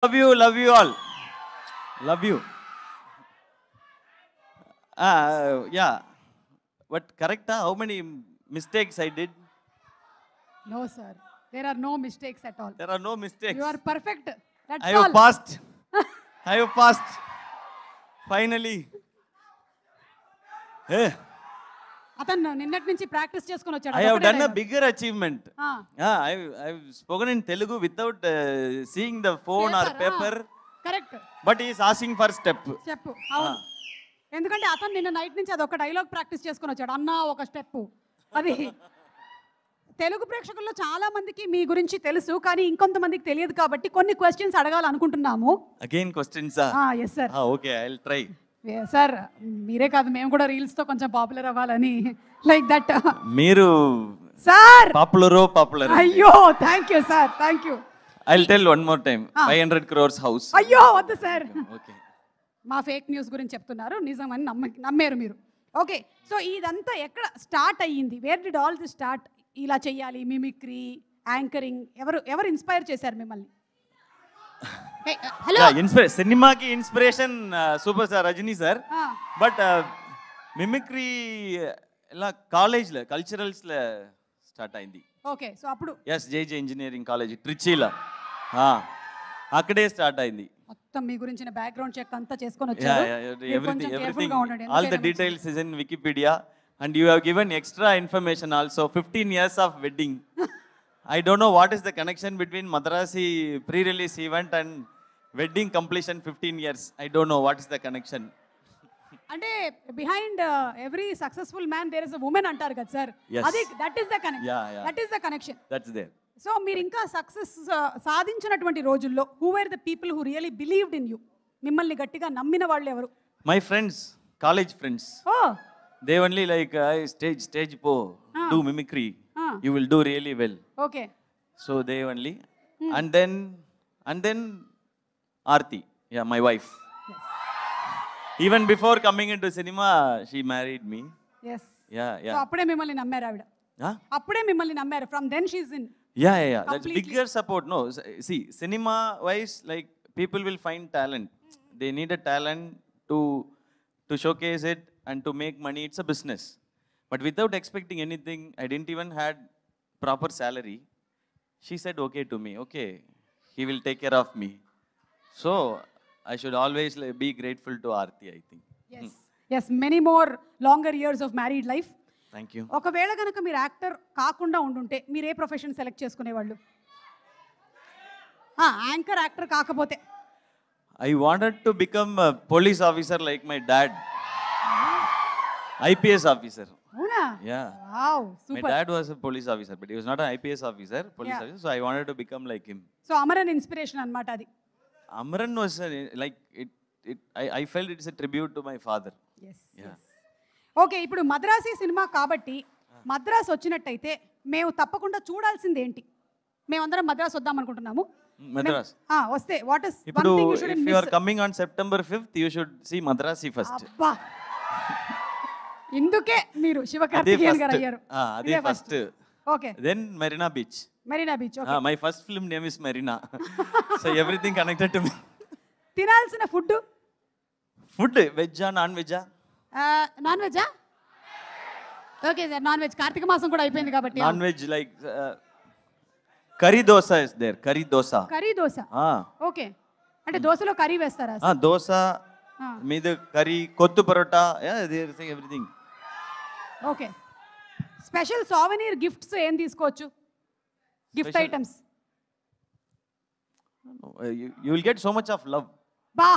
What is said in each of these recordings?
Love you all. Love you. Yeah. What correct? How many mistakes I did? No, sir. There are no mistakes at all. There are no mistakes. You are perfect. That's I all. have passed. I have passed. Finally. Hey, అతను నిన్నటి నుంచి practice చేసుకొని వచ్చాడు I have అదొకటే done a dialogue. bigger achievement. Ah. I've spoken in Telugu without seeing the phone or paper. Correct But he is asking for step. చెప్పు అవును ఎందుకంటే అతను నిన్న నైట్ నుంచి అది ఒక డైలాగ్ ప్రాక్టీస్ చేసుకొని వచ్చాడు అన్న ఒక స్టెప్ అది తెలుగు ప్రేక్షకుల్లో చాలా మందికి మీ గురించి తెలుసు కానీ ఇంకొంతమందికి తెలియదు కాబట్టి కొన్ని క్వశ్చన్స్ అడగాలనుకుంటున్నాము Again questions. Yes sir Okay, I'll try. Sir మీరే కాదు మేము కూడా రీల్స్ తో కొంచెం పాపులర్ అవ్వాలని లైక్ దట్ మీరు సార్ popular. అయ్యో thank you sir thank you I'll tell one more time. 500 crores house. అయ్యో వద్దు సార్ Okay. మా ఫేక్ న్యూస్ గురించి చెప్తున్నారు నిజమని నమ్మారు మీరు ఓకే సో ఇదంతా ఎక్కడ స్టార్ట్ అయ్యింది where did all the start ఇలా చెయ్యాలి మిమిక్రీ యాంకరింగ్ ఎవరు ఇన్స్పైర్ చేశారు మిమ్మల్ని హలో సినిమాకి inspiration super star Rajini sir but mimicry ఇలా కాలేజ్లో కల్చరల్స్లో స్టార్ట్ అయింది ఓకే సో అప్పుడు జేజే ఇంజనీరింగ్ కాలేజ్ ట్రిచీలో అక్కడే స్టార్ట్ అయింది మొత్తం మీ గురించిన బ్యాక్గ్రౌండ్ చెక్ అంతా చేసుకొని వచ్చారు మీరు కొంచెం careful గా ఉండండి. all the ఎందుకైనా details is in Wikipedia and you have given extra information also 15 years of wedding. I don't know what is the connection between Madrasi pre-release event and wedding completion 15 years. I don't know what is the connection. అంటే behind every successful man there is a woman అంటారు కదా sir Yes. అది that is the connection Yeah. That is the connection That's there. So మీరు ఇంకా success సాధించినటువంటి రోజుల్లో who are the people who really believed in you మిమ్మల్ని గట్టిగా నమ్మిన వాళ్ళు ఎవరు My friends, college friends, ఓ they only like stage po, do mimicry. You will do really well. Okay So they only, and then Aarti, yeah, my wife. Even before coming into cinema, she married me. Yes Yeah, so yeah. అప్పుడే మిమ్మల్ని నమ్మారు ఆవిడ Huh? అప్పుడే మిమ్మల్ని నమ్మారు from then she's in Yeah. That's Completely. bigger support. No, see, cinema wise, like people will find talent. They need a talent to showcase it and to make money. It's a business. But without expecting anything, I didn't even had proper salary. She said okay to me. Okay, he will take care of me. So I should always be grateful to Aarti, I think. Yes many more longer years of married life Thank you. ఒకవేళ కనుక మీరు actor కాకుండా ఉండుంటే మీరు ఏ profession select చేసుకునేవాళ్ళు anchor actor కాకపోతే I wanted to become a police officer like my dad. IPS officer. అవునా Yeah. Wow My super dad was a police officer, but he was not an IPS officer, Yeah. officer, so I wanted to become like him. So Amaran inspiration అన్నమాట అది Amran was like, I felt it's a tribute to my father. Yeah. Okay ఇప్పుడు Madrasi cinema కాబట్టి మద్రాస్ వచ్చినట్టయితే మేము తప్పకుండా చూడాల్సింది ఏంటి మేమందరం మద్రాస్ వద్దాం అనుకుంటున్నాము Madras. వస్తే what is one Ippudu, thing you should if you are coming on September 5th, you should see Madrasi first. అబ్బా ఇందుకే మీరు Ade శివకార్తికేయన్ గారు first. అయ్యారు Ade first. Okay Then Marina Beach. Marina beach okay My first film name is Marina. So everything connected to me. తినాల్సిన food Food, veg or non-veg? Non వెజ్జా okay sir non veg Karthika మాసం కూడా అయిపోయింది కాబట్టి Non-veg like curry dosa is there. Curry dosa. Curry dosa okay అంటే దోశలో curry వేస్తారా Dosa, మీద curry, kothu parotta, everything. Okay special souvenir gifts ఏం తీసుకోవచ్చు gift Special- items You will get so much of love, బా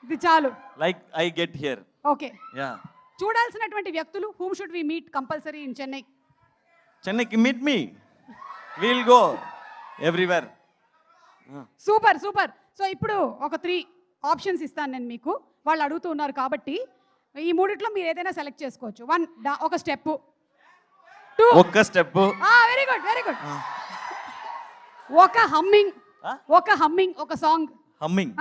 ఇది చాలు like I get here. Okay Yeah. చూడాల్సినటువంటి వ్యక్తులు whom should we meet compulsory in Chennai Chennai, meet me. We'll go everywhere. Super super so ఇప్పుడు ఒక 3 options ఇస్తాను నేను మీకు వాళ్ళు అడుగుతూ ఉన్నారు కాబట్టి ఈ మూడిట్లో మీరు ఏదైనా సెలెక్ట్ చేసుకోవచ్చు 1 ఒక స్టెప్ 2 ఒక్క step. Very good very good ఒక హమ్మింగ్ ఒక సాంగ్ హమ్మింగ్.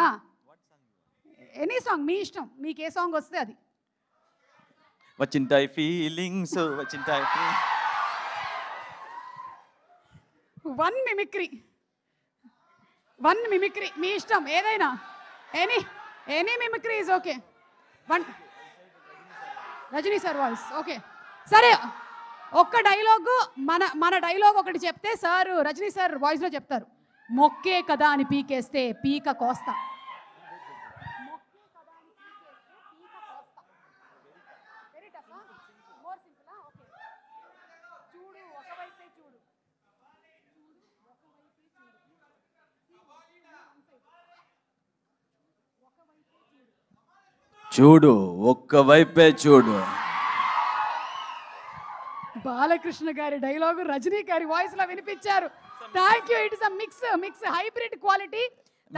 ఎనీ సాంగ్ మీ ఇష్టం మీకు ఏ సాంగ్ వస్తే అది వచ్చింటాయి ఫీలింగ్స్, వచ్చింటాయి feelings. 1 మిమిక్రీ వన్ మిమిక్రీ మీ ఇష్టం ఏదైనా, any any mimicry is okay. One Rajini sir voice okay. సరే ఒక్క డైలాగు మన మన డైలాగ్ ఒకటి చెప్తే సార్ రజనీ సార్ వాయిస్లో చెప్తారు. మొక్కే కదా అని పీకేస్తే పీక కోస్తా. చూడు ఒక్కవైపే చూడు. బాలకృష్ణ గారి డైలాగు రజనీ గారి వాయిస్ లో వినిపించారు. Thank you. It is a mix hybrid quality.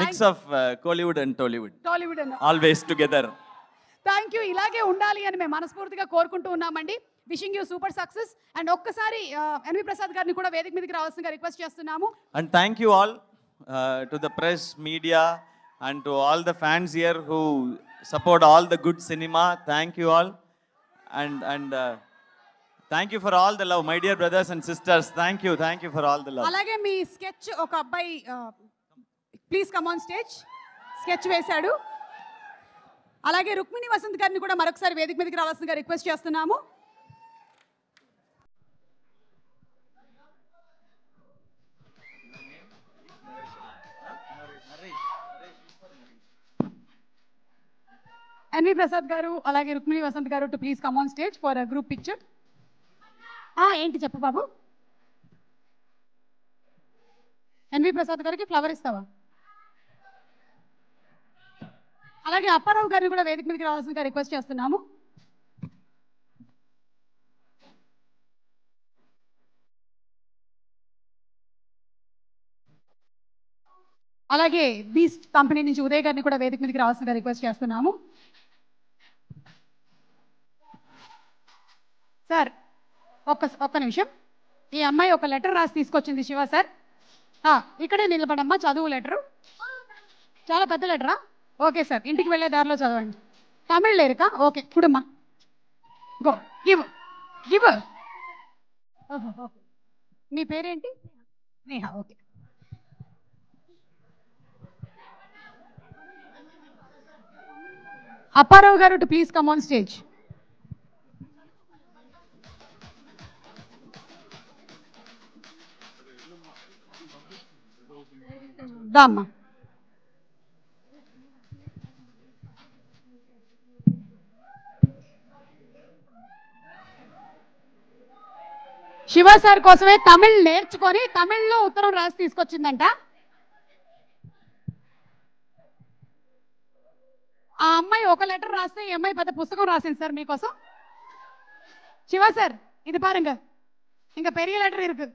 Mix of Kollywood and Tollywood and always together. Thank you. ఇలాగే ఉండాలి అని మేము మనస్ఫూర్తిగా కోరుకుంటూ ఉన్నామండి. Wishing you super success. And ఒక్కసారి ఎన్వి ప్రసాద్ గారిని కూడా వేదిక మీదకి రావాల్సిందిగా రిక్వెస్ట్ చేస్తున్నాము. And thank you all to the press, media and to all the fans here who support all the good cinema. Thank you all. And thank you for all the love, my dear brothers and sisters. Thank you for all the love. అలాగే మీ sketch ఒక అబ్బాయి please come on stage sketch వేశాడు. అలాగే రుక్మిణి వసంత్ గారిని కూడా మరొకసారి వేదిక మీదకి రావాల్సిందిగా రిక్వెస్ట్ చేస్తున్నాము. ఎన్వి ప్రసాద్ గారు అలాగే రుక్మిణి వసంత్ గారు too please come on stage for a group picture. ఏంటి చెప్పు బాబు. ఎన్వి ప్రసాద్ గారికి ఫ్లవర్ ఇస్తావా? అలాగే అప్పారావు గారిని కూడా వేదిక మీదకి రావాల్సిందిగా రిక్వెస్ట్ చేస్తున్నాము. అలాగే బీస్ట్ కంపెనీ నుంచి ఉదయ్ గారిని కూడా వేదిక మీదకి రావాల్సిందిగా రిక్వెస్ట్ చేస్తున్నాము. సార్ ఒక్క నిమిషం. ఈ అమ్మాయి ఒక లెటర్ రాసి తీసుకొచ్చింది శివ సార్. ఇక్కడే నిలబడమ్మా, చదువు లెటరు. చాలా పెద్ద లెటరా? ఓకే సార్, ఇంటికి వెళ్ళే దారిలో చదవండి. తమిళ్ లేరుకా? ఓకే కుడమ్మా, గో గివ్ గివ్. మీ పేరేంటి? నేహా. ఓకే. అప్పారావు గారు too please come on stage. దామ్మా. శివ సార్ కోసమే తమిళ్ నేర్చుకొని తమిళ్లో ఉత్తరం రాసి తీసుకొచ్చిందంట. ఆ అమ్మాయి ఒక లెటర్ రాస్తే ఈ అమ్మాయి పెద్ద పుస్తకం రాసింది సార్ మీకోసం. శివ సార్ ఇది పారుங்க, ఇంక పెరియ లెటర్ ఇருக்கு.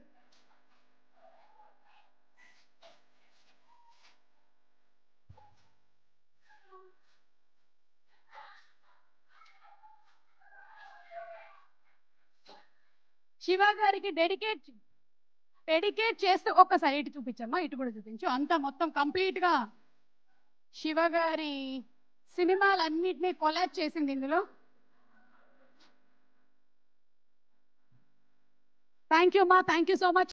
శివ గారికి డెడికేట్ చేస్తే ఒక్కసారి ఇటు చూపించమ్మా, ఇటు కూడా చూపించు. అంతా మొత్తం కంప్లీట్ గా శివ గారి సినిమాలన్నిటినీ కొలాబ్ చేసింది ఇందులో. థ్యాంక్ యూ మా, థ్యాంక్ యూ సో మచ్.